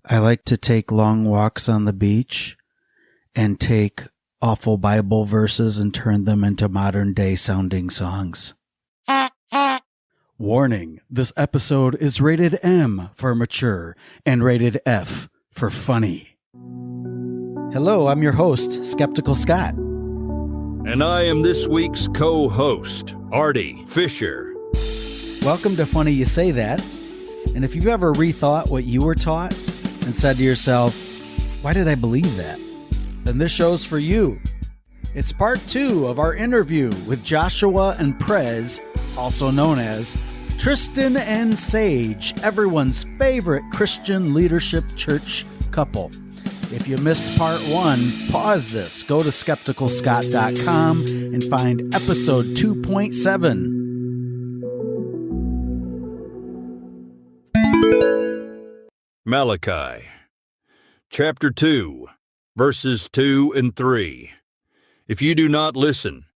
I like to take long walks on the beach and take awful Bible verses and turn them into modern day sounding songs. Warning, this episode is rated M for mature and rated F for funny. Hello, I'm your host, Skeptical Scott. And I am this week's co-host, Artie Fisher. Welcome to Funny You Say That. And if you've ever rethought what you were taught and said to yourself, why did I believe that? Then this show's for you. It's part 2 of our interview with Joshua and Prez, also known as Trysten and Sayge, everyone's favorite Christian leadership church couple. If you missed part 1, pause this, go to skepticalscott.com and find episode 2.7. Malachi, chapter 2, verses 2 and 3. If you do not listen,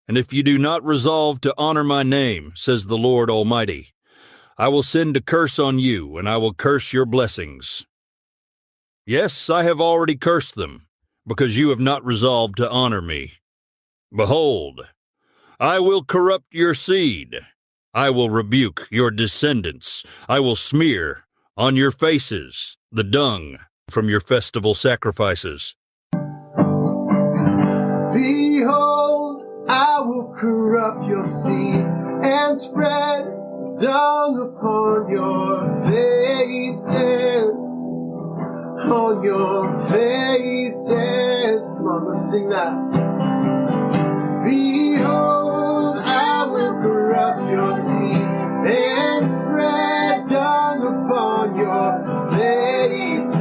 and if you do not resolve to honor my name, says the Lord Almighty, I will send a curse on you, and I will curse your blessings. Yes, I have already cursed them, because you have not resolved to honor me. Behold, I will corrupt your seed. I will rebuke your descendants. I will smear on your faces the dung from your festival sacrifices. Behold, I will corrupt your seed and spread dung upon your faces. On your faces. Come on, let's sing that. Behold, I will corrupt your seed and spread dung upon your faces.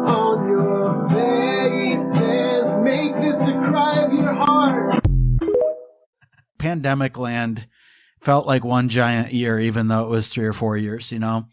On your faces. Make this the cry of your heart. Pandemic land felt like one giant year, even though it was 3 or 4 years, you know?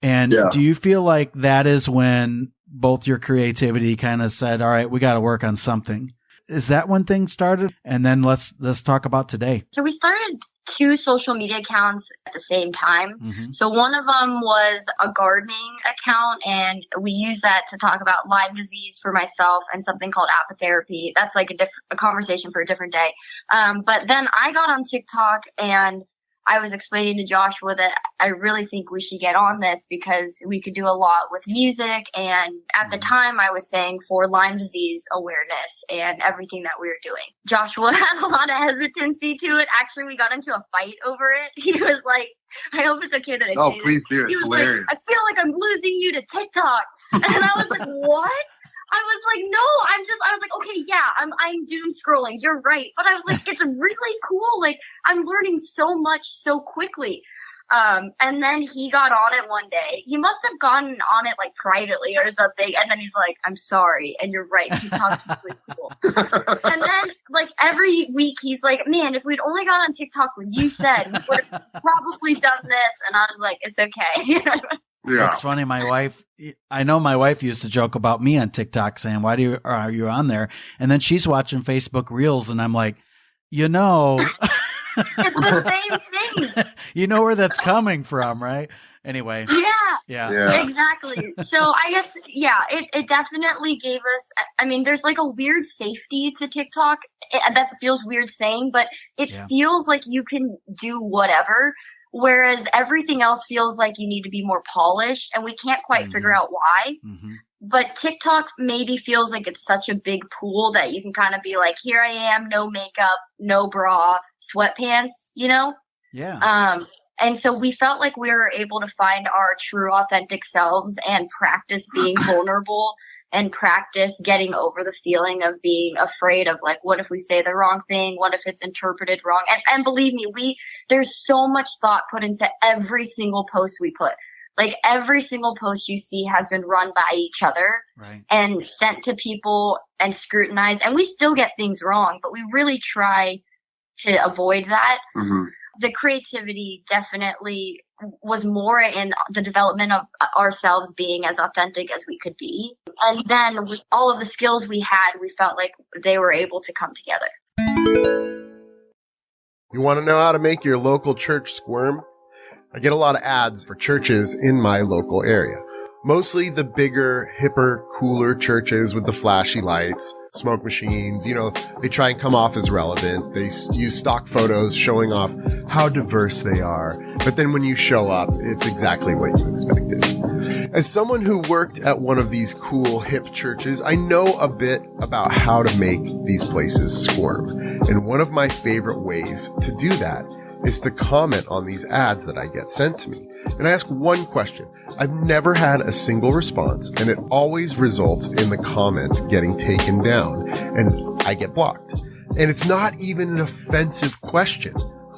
And do you feel like that is when both your creativity kind of said, all right, we got to work on something? Is that when things started? And then let's talk about today. So we started 2 social media accounts at the same time. Mm-hmm. So one of them was a gardening account, and we used that to talk about Lyme disease for myself and something called apitherapy. That's like a conversation for a different day. But then I got on TikTok and I was explaining to Joshua that I really think we should get on this because we could do a lot with music. And at the time I was saying for Lyme disease awareness and everything that we were doing. Joshua had a lot of hesitancy to it. Actually, we got into a fight over it. He was like, I hope it's okay that I say this. Please do. He was hilarious. like, I feel like I'm losing you to TikTok. And I was like, what? I was like, no, I was like, okay, yeah, I'm doom scrolling. You're right. But I was like, it's really cool. Like, I'm learning so much so quickly. And then he got on it one day. He must have gotten on it like privately or something. And then he's like, I'm sorry. And you're right. TikTok's really cool. And then like every week he's like, man, if we'd only got on TikTok when you said, we would have probably done this. And I was like, it's okay. Yeah. It's funny. I know my wife used to joke about me on TikTok saying, are you on there? And then she's watching Facebook Reels and I'm like, you know, it's the same thing. You know where that's coming from, right? Anyway. Yeah, exactly. So I guess, it definitely gave us, I mean, there's like a weird safety to TikTok. That feels weird saying, but it feels like you can do whatever. Whereas everything else feels like you need to be more polished, and we can't quite figure out why. Mm-hmm. But TikTok maybe feels like it's such a big pool that you can kind of be like, here I am, no makeup, no bra, sweatpants, you know? Yeah. And so we felt like we were able to find our true authentic selves and practice being vulnerable and practice getting over the feeling of being afraid of like, what if we say the wrong thing? What if it's interpreted wrong? And believe me, there's so much thought put into every single post we put. Like every single post you see has been run by each other and sent to people and scrutinized. And we still get things wrong, but we really try to avoid that. Mm-hmm. The creativity definitely was more in the development of ourselves being as authentic as we could be. And then with all of the skills we had, we felt like they were able to come together. You want to know how to make your local church squirm? I get a lot of ads for churches in my local area. Mostly the bigger, hipper, cooler churches with the flashy lights, smoke machines. They try and come off as relevant. They use stock photos showing off how diverse they are. But then when you show up, it's exactly what you expected. As someone who worked at one of these cool, hip churches, I know a bit about how to make these places squirm. And one of my favorite ways to do that is to comment on these ads that I get sent to me. And I ask one question. I've never had a single response, and it always results in the comment getting taken down, and I get blocked. And it's not even an offensive question,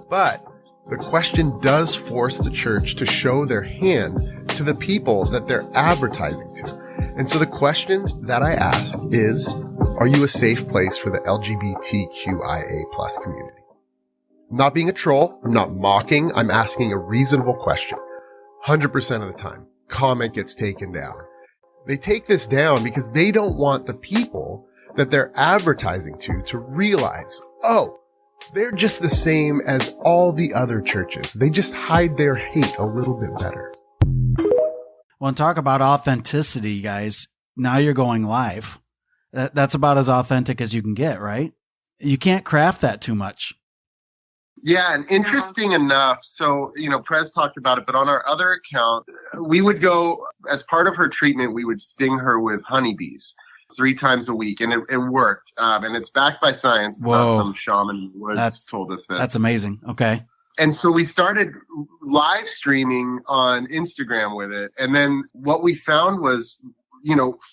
but the question does force the church to show their hand to the people that they're advertising to. And so the question that I ask is, are you a safe place for the LGBTQIA plus community? I'm not being a troll. I'm not mocking. I'm asking a reasonable question. 100% of the time, comment gets taken down. They take this down because they don't want the people that they're advertising to realize, oh, they're just the same as all the other churches. They just hide their hate a little bit better. Well, and talk about authenticity, guys. Now you're going live. That's about as authentic as you can get, right? You can't craft that too much. Yeah, and interesting enough, so, Prez talked about it, but on our other account, we would go, as part of her treatment, we would sting her with honeybees 3 times a week, and it worked. And it's backed by science. It's not some shaman woods told us that. That's amazing. Okay. And so we started live streaming on Instagram with it. And then what we found was,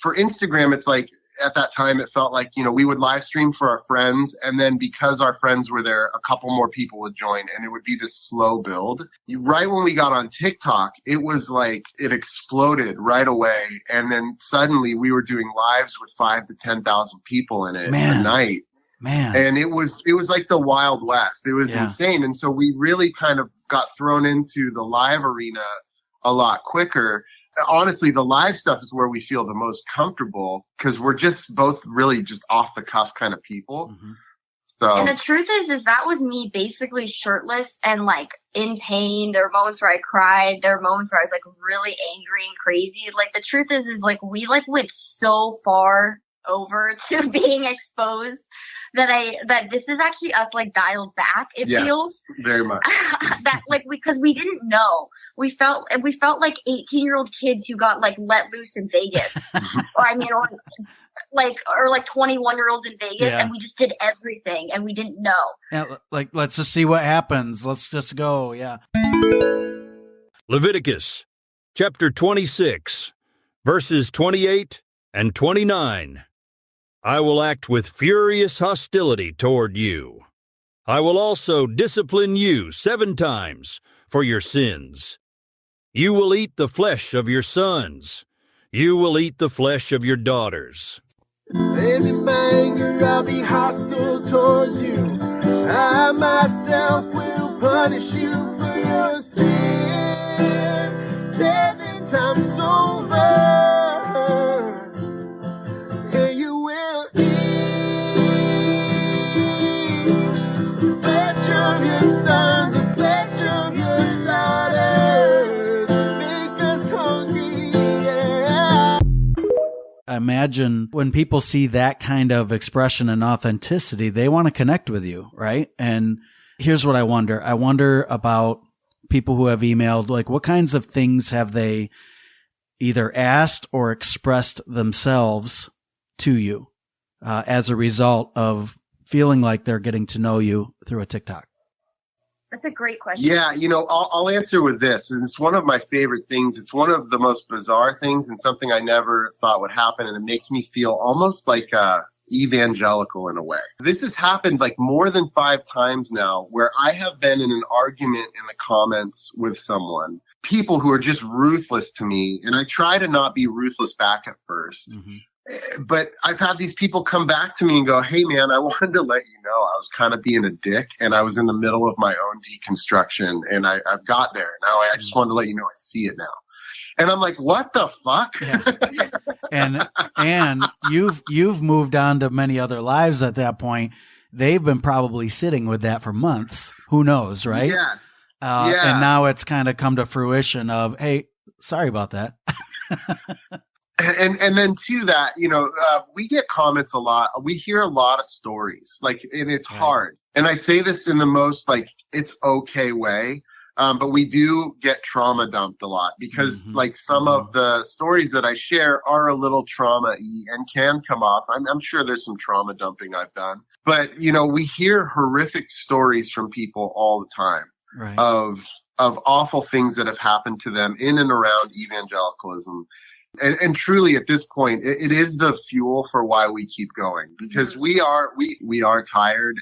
for Instagram, it's like, at that time, it felt like, we would live stream for our friends. And then because our friends were there, a couple more people would join, and it would be this slow build. Right when we got on TikTok, it was like it exploded right away. And then suddenly we were doing lives with 5,000 to 10,000 people in it a night. Man. And it was like the Wild West. It was insane. And so we really kind of got thrown into the live arena a lot quicker. Honestly, the live stuff is where we feel the most comfortable because we're just both really just off the cuff kind of people. Mm-hmm. So, and the truth is that was me basically shirtless and like in pain. There were moments where I cried. There were moments where I was like really angry and crazy. Like the truth is like we like went so far over to being exposed that this is actually us like dialed back. It feels very much that like because we didn't know. We felt like 18-year-old kids who got like let loose in Vegas, or 21-year-olds in Vegas, and we just did everything and we didn't know. Yeah, like let's just see what happens. Let's just go. Yeah. Leviticus chapter 26, verses 28 and 29. I will act with furious hostility toward you. I will also discipline you 7 times for your sins. You will eat the flesh of your sons. You will eat the flesh of your daughters. And in my anger I'll be hostile towards you. I myself will punish you for your sin 7 times over. And you will eat the flesh of your sons, the flesh of your daughters. Make us hungry, yeah. I imagine when people see that kind of expression and authenticity, they want to connect with you, right? And here's what I wonder. I wonder about people who have emailed, like what kinds of things have they either asked or expressed themselves to you as a result of feeling like they're getting to know you through a TikTok? That's a great question. Yeah, I'll answer with this. And it's one of my favorite things. It's one of the most bizarre things and something I never thought would happen. And it makes me feel almost like evangelical in a way. This has happened like more than 5 times now where I have been in an argument in the comments with someone, people who are just ruthless to me. And I try to not be ruthless back at first. Mm-hmm. But I've had these people come back to me and go, hey, man, I wanted to let you know I was kind of being a dick and I was in the middle of my own deconstruction and I've got there. Now I just wanted to let you know I see it now. And I'm like, what the fuck? Yeah. And you've moved on to many other lives at that point. They've been probably sitting with that for months. Who knows, right? Yes. And now it's kind of come to fruition of, hey, sorry about that. And then to that, we get comments a lot. We hear a lot of stories, and it's hard. And I say this in the most it's okay way. But we do get trauma dumped a lot because some of the stories that I share are a little trauma-y and can come off. I'm sure there's some trauma dumping I've done, but we hear horrific stories from people all the time of awful things that have happened to them in and around evangelicalism. And truly at this point, it is the fuel for why we keep going, because we are tired,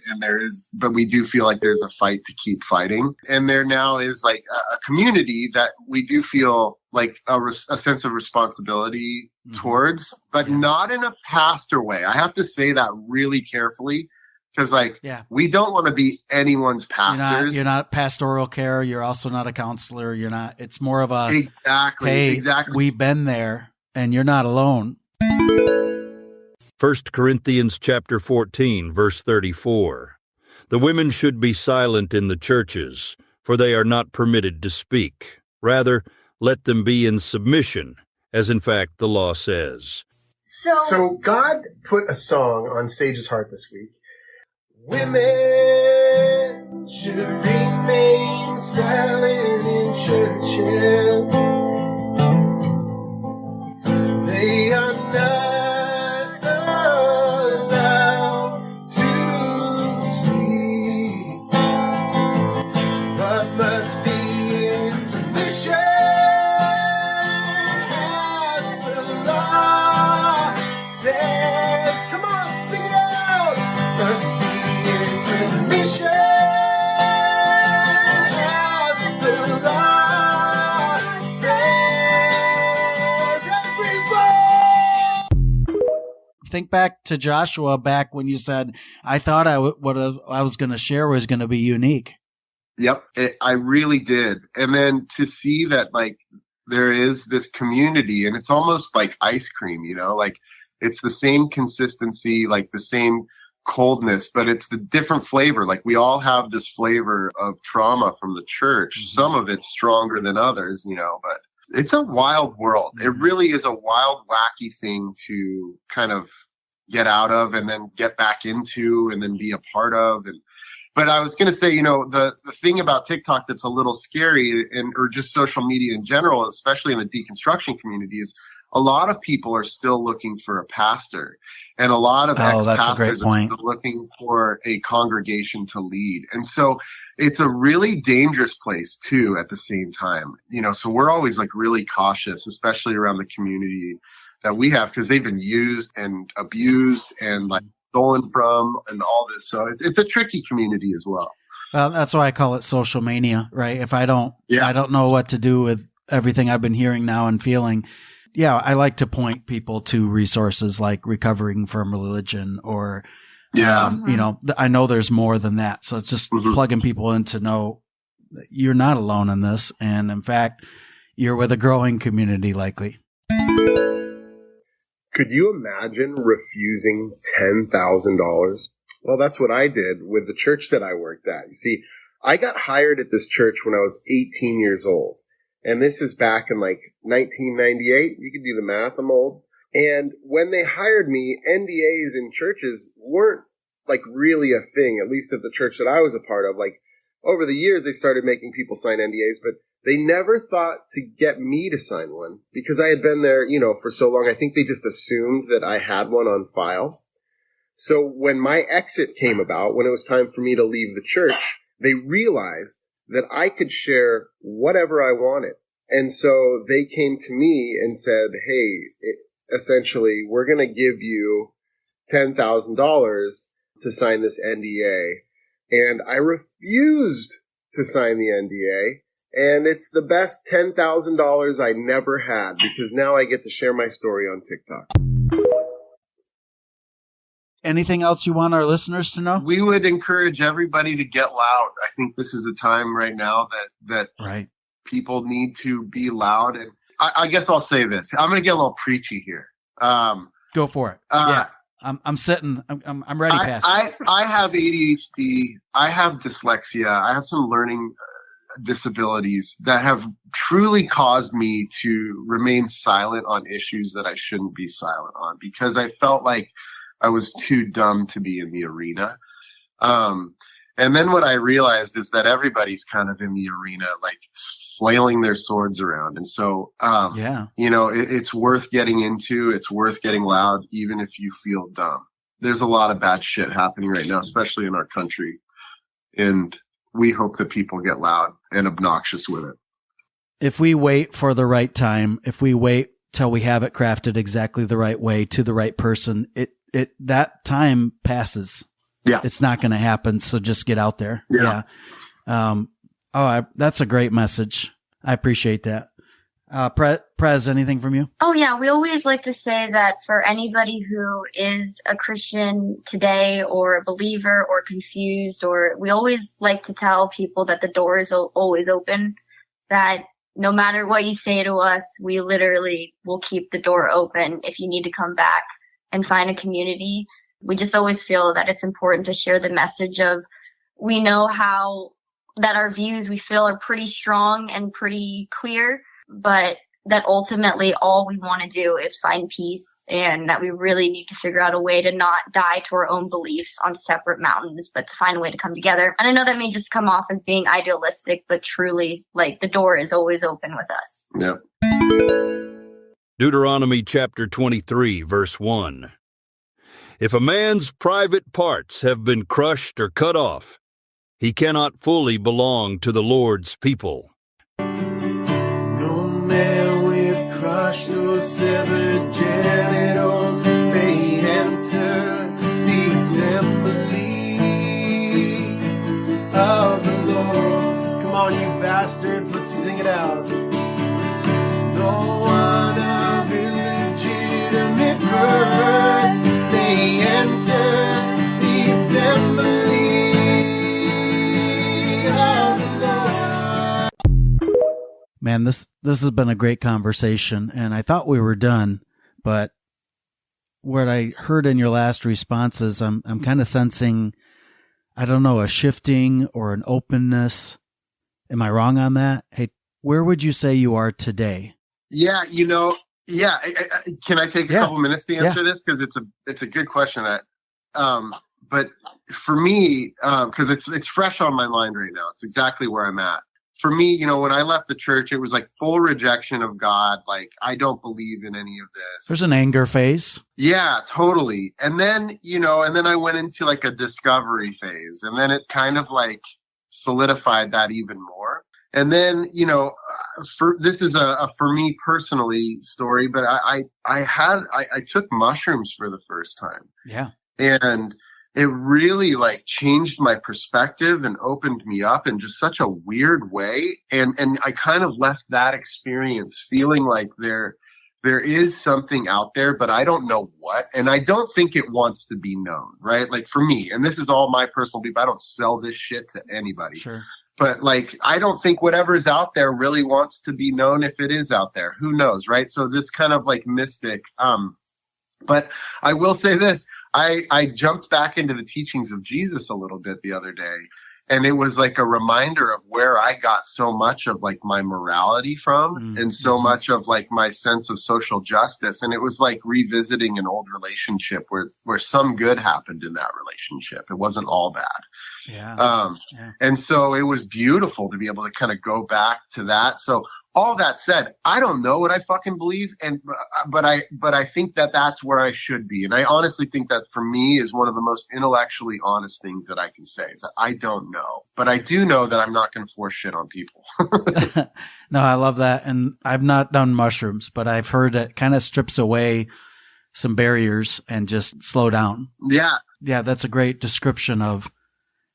but we do feel like there's a fight to keep fighting. And there now is a community that we do feel like a sense of responsibility towards, but not in a pastor way. I have to say that really carefully. Because we don't want to be anyone's pastors. You're not pastoral care. You're also not a counselor. You're not. It's more of a exactly. We've been there, and you're not alone. 1 Corinthians chapter 14, verse 34. The women should be silent in the churches, for they are not permitted to speak. Rather, let them be in submission, as in fact the law says. So God put a song on Sage's heart this week. Women should remain silent in churches. They are not allowed to speak, but must be in submission as the law says. Come on, sing it out. Must be submission as the law says. Think back to Joshua, back when you said, I thought what I was going to share was going to be unique. Yep, I really did. And then to see that there is this community, and it's almost like ice cream, it's the same consistency, the same coldness, but it's the different flavor. We all have this flavor of trauma from the church. Some of it's stronger than others, but it's a wild world. It really is a wild, wacky thing to kind of get out of and then get back into and then be a part of. But I was going to say, the thing about TikTok that's a little scary or just social media in general, especially in the deconstruction community, is a lot of people are still looking for a pastor, and a lot of ex-pastors are still looking for a congregation to lead. And so it's a really dangerous place too at the same time, so we're always really cautious, especially around the community that we have, because they've been used and abused and stolen from and all this. So it's a tricky community as well. Well, that's why I call it social mania, right? If I don't know what to do with everything I've been hearing now and feeling. Yeah, I like to point people to resources like Recovering from Religion or, I know there's more than that. So it's just plugging people in to know that you're not alone in this. And in fact, you're with a growing community likely. Could you imagine refusing $10,000? Well, that's what I did with the church that I worked at. You see, I got hired at this church when I was 18 years old. And this is back in 1998. You can do the math. I'm old. And when they hired me, NDAs in churches weren't really a thing, at least at the church that I was a part of. Over the years, they started making people sign NDAs, but they never thought to get me to sign one because I had been there, for so long. I think they just assumed that I had one on file. So when my exit came about, when it was time for me to leave the church, they realized that I could share whatever I wanted. And so they came to me and said, hey, essentially, we're going to give you $10,000 to sign this NDA. And I refused to sign the NDA. And it's the best $10,000 I never had, because now I get to share my story on TikTok. Anything else you want our listeners to know? We would encourage everybody to get loud. I think this is a time right now that people need to be loud. And I guess I'll say this. I'm going to get a little preachy here. Go for it. I'm sitting. I'm ready, Pastor. I have ADHD. I have dyslexia. I have some learning disabilities that have truly caused me to remain silent on issues that I shouldn't be silent on, because I felt like I was too dumb to be in the arena. And then what I realized is that everybody's kind of in the arena, like flailing their swords around. And so, it's worth getting into. It's worth getting loud, even if you feel dumb. There's a lot of bad shit happening right now, especially in our country. And we hope that people get loud and obnoxious with it. If we wait for the right time, if we wait till we have it crafted exactly the right way to the right person, that time passes. Yeah. It's not going to happen. So just get out there. Yeah. That's a great message. I appreciate that. Prez, anything from you? Oh yeah. We always like to say that for anybody who is a Christian today or a believer or confused, or we always like to tell people that the door is always open, that no matter what you say to us, we literally will keep the door open if you need to come back and find a community. We just always feel that it's important to share the message of, we know how that our views we feel are pretty strong and pretty clear, but that ultimately all we want to do is find peace, and that we really need to figure out a way to not die to our own beliefs on separate mountains, but to find a way to come together. And I know that may just come off as being idealistic, but truly, like, the door is always open with us. Yep. Deuteronomy chapter 23, verse 1. If a man's private parts have been crushed or cut off, he cannot fully belong to the Lord's people. No man with crushed or severed genitals may enter the assembly of the Lord. Come on, you bastards, let's sing it out. No one of illegitimate birth may enter the assembly of the Lord. Man, this has been a great conversation, and I thought we were done, but what I heard in your last responses, I'm kind of sensing, I don't know, a shifting or an openness. Am I wrong on that? Hey, where would you say you are today? Yeah, can I take a couple minutes to answer this? Because it's a good question. But for me, because it's fresh on my mind right now, it's exactly where I'm at. For me, when I left the church, it was like full rejection of God. Like, I don't believe in any of this. There's an anger phase. Yeah, totally. And then, and then I went into like a discovery phase, and then it kind of like solidified that even more. And then, this is a for me personally story, but I took mushrooms for the first time. Yeah. And it really like changed my perspective and opened me up in just such a weird way. And I kind of left that experience feeling like there is something out there, but I don't know what. And I don't think it wants to be known, right? Like for me, and this is all my personal belief, I don't sell this shit to anybody. Sure. But like, I don't think whatever's out there really wants to be known if it is out there. Who knows, right? So this kind of like mystic. But I will say this, I jumped back into the teachings of Jesus a little bit the other day. And it was like a reminder of where I got so much of like my morality from and so much of like my sense of social justice. And it was like revisiting an old relationship where some good happened in that relationship. It wasn't all bad. Yeah. And so it was beautiful to be able to kind of go back to that. So all that said, I don't know what I fucking believe, but I think that that's where I should be, and I honestly think that for me is one of the most intellectually honest things that I can say is that I don't know, but I do know that I'm not going to force shit on people. No, I love that, and I've not done mushrooms, but I've heard it kind of strips away some barriers and just slow down. Yeah, that's a great description of.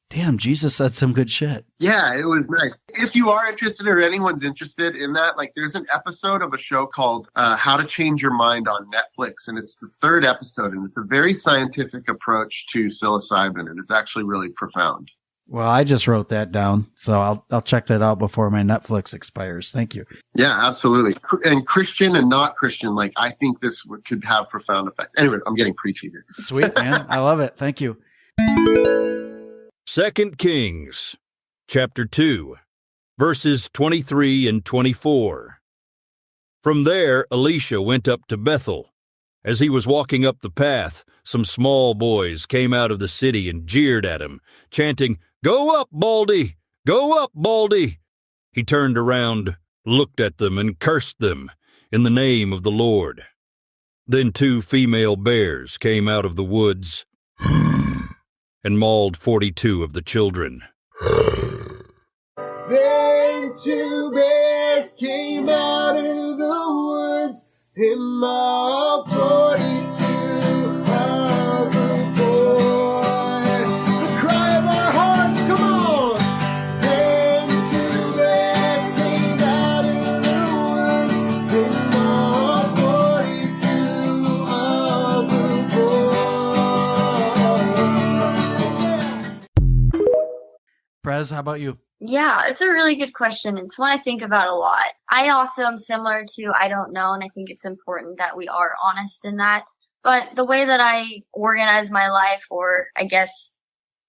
Damn, Jesus said some good shit. Yeah, it was nice. If you are interested or anyone's interested in that, like there's an episode of a show called How to Change Your Mind on Netflix. And it's the third episode. And it's a very scientific approach to psilocybin. And it's actually really profound. Well, I just wrote that down. So I'll check that out before my Netflix expires. Thank you. Yeah, absolutely. And Christian and not Christian, like I think this could have profound effects. Anyway, I'm getting preachy here. Sweet, man. I love it. Thank you. 2 Kings, chapter 2, verses 23 and 24. From there, Elisha went up to Bethel. As he was walking up the path, some small boys came out of the city and jeered at him, chanting, "Go up, Baldy! Go up, Baldy!" He turned around, looked at them, and cursed them in the name of the Lord. Then 2 female bears came out of the woods and mauled 42 of the children. Then 2 bears came out of the woods and mauled 42 of the boys. The cry of our hearts, come on! Then 2 bears came out of the woods and mauled 42 of the boys. Prez, how about you? Yeah, it's a really good question. It's one I think about a lot. I also am similar to I don't know, and I think it's important that we are honest in that. But the way that I organize my life, or I guess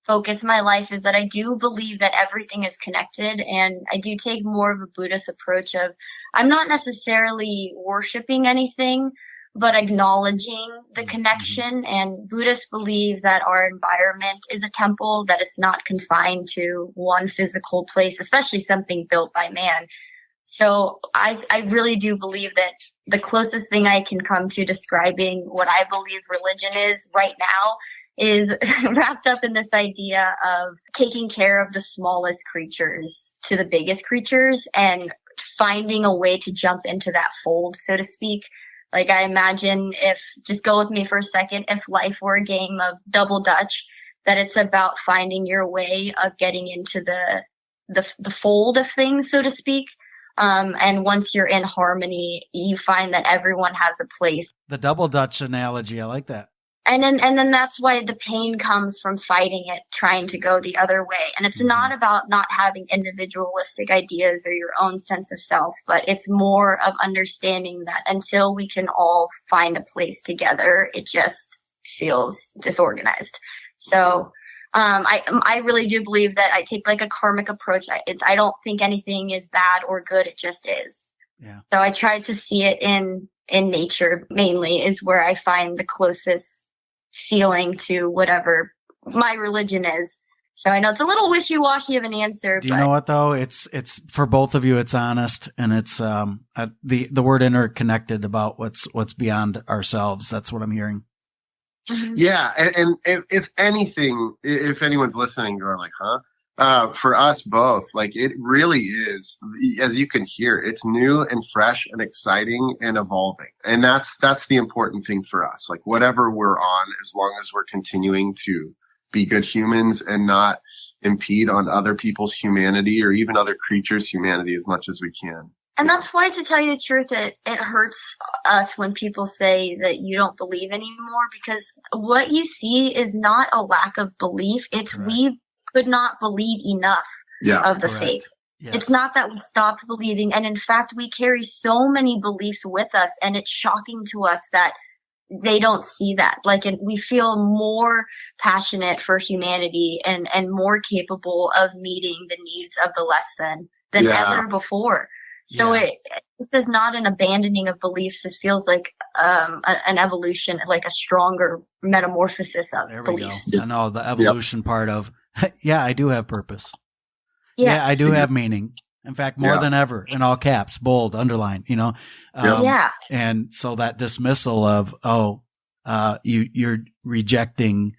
focus my life, is that I do believe that everything is connected, and I do take more of a Buddhist approach of I'm not necessarily worshiping anything, but acknowledging the connection. And Buddhists believe that our environment is a temple, that it's not confined to one physical place, especially something built by man. So I really do believe that the closest thing I can come to describing what I believe religion is right now is wrapped up in this idea of taking care of the smallest creatures to the biggest creatures and finding a way to jump into that fold, so to speak. Like, I imagine just go with me for a second, if life were a game of double dutch, that it's about finding your way of getting into the fold of things, so to speak. And once you're in harmony, you find that everyone has a place. The double dutch analogy, I like that. And then that's why the pain comes from fighting it, trying to go the other way. And it's not about not having individualistic ideas or your own sense of self, but it's more of understanding that until we can all find a place together, it just feels disorganized. So, I really do believe that I take like a karmic approach. I don't think anything is bad or good. It just is. Yeah. So I try to see it in nature mainly is where I find the closest feeling to whatever my religion is. So I know it's a little wishy-washy of an answer. Do you know what though? It's for both of you. It's honest, and it's the word interconnected about what's beyond ourselves. That's what I'm hearing. Mm-hmm. Yeah, and if anything, if anyone's listening, going like, huh? For us both, like it really is, as you can hear, it's new and fresh and exciting and evolving. And that's the important thing for us. Like whatever we're on, as long as we're continuing to be good humans and not impede on other people's humanity or even other creatures' humanity as much as we can. And that's why, to tell you the truth, it hurts us when people say that you don't believe anymore, because what you see is not a lack of belief. It's we could not believe enough of the faith. Yes. It's not that we stopped believing. And in fact, we carry so many beliefs with us, and it's shocking to us that they don't see that. Like, and we feel more passionate for humanity and more capable of meeting the needs of the less than ever before. So this is not an abandoning of beliefs. This feels like an evolution, like a stronger metamorphosis of beliefs. Go. I know the evolution part of, I do have purpose. Yes. Yeah, I do have meaning. In fact, more than ever, in all caps, bold, underline, And so that dismissal of, you're rejecting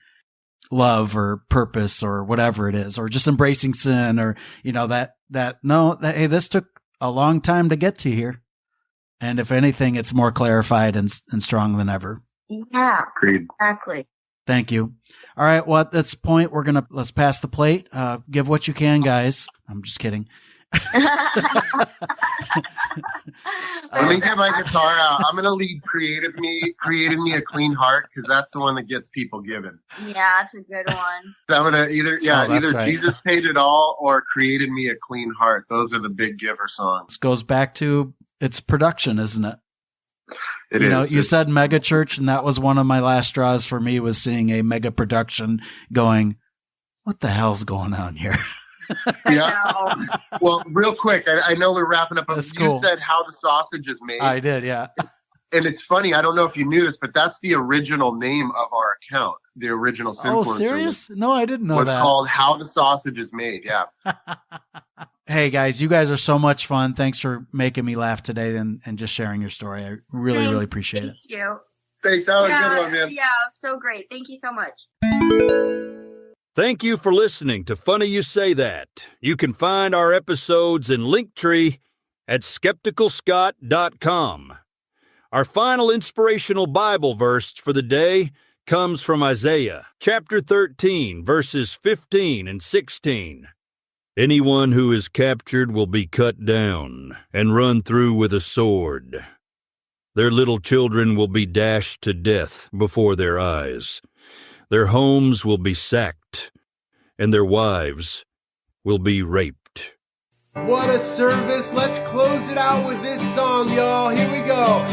love or purpose or whatever it is, or just embracing sin, or, hey, this took a long time to get to here. And if anything, it's more clarified and strong than ever. Yeah. Agreed. Exactly. Thank you. All right. Well, at this point, let's pass the plate. Give what you can, guys. I'm just kidding. Let me get my guitar out. I'm going to lead created me a clean heart, because that's the one that gets people given. Yeah, that's a good one. So I'm going to either right. Jesus paid it all or created me a clean heart. Those are the big giver songs. This goes back to its production, isn't it? It is. You said mega church, and that was one of my last straws for me, was seeing a mega production going, what the hell's going on here? Yeah. Well, real quick, I know we're wrapping up, but That's you cool. said how the sausage is made. I did, yeah. And it's funny, I don't know if you knew this, but that's the original name of our account. The original Oh, Sinfluencer serious? No, I didn't know was that. called How the Sausage is Made. Yeah. Hey, guys, you guys are so much fun. Thanks for making me laugh today and just sharing your story. I really, really appreciate it. Thank you. Thanks. That was a good one, man. Yeah, so great. Thank you so much. Thank you for listening to Funny You Say That. You can find our episodes in Linktree at skepticalscott.com. Our final inspirational Bible verse for the day comes from Isaiah chapter 13, verses 15 and 16. Anyone who is captured will be cut down and run through with a sword. Their little children will be dashed to death before their eyes. Their homes will be sacked, and their wives will be raped. What a service. Let's close it out with this song, y'all. Here we go.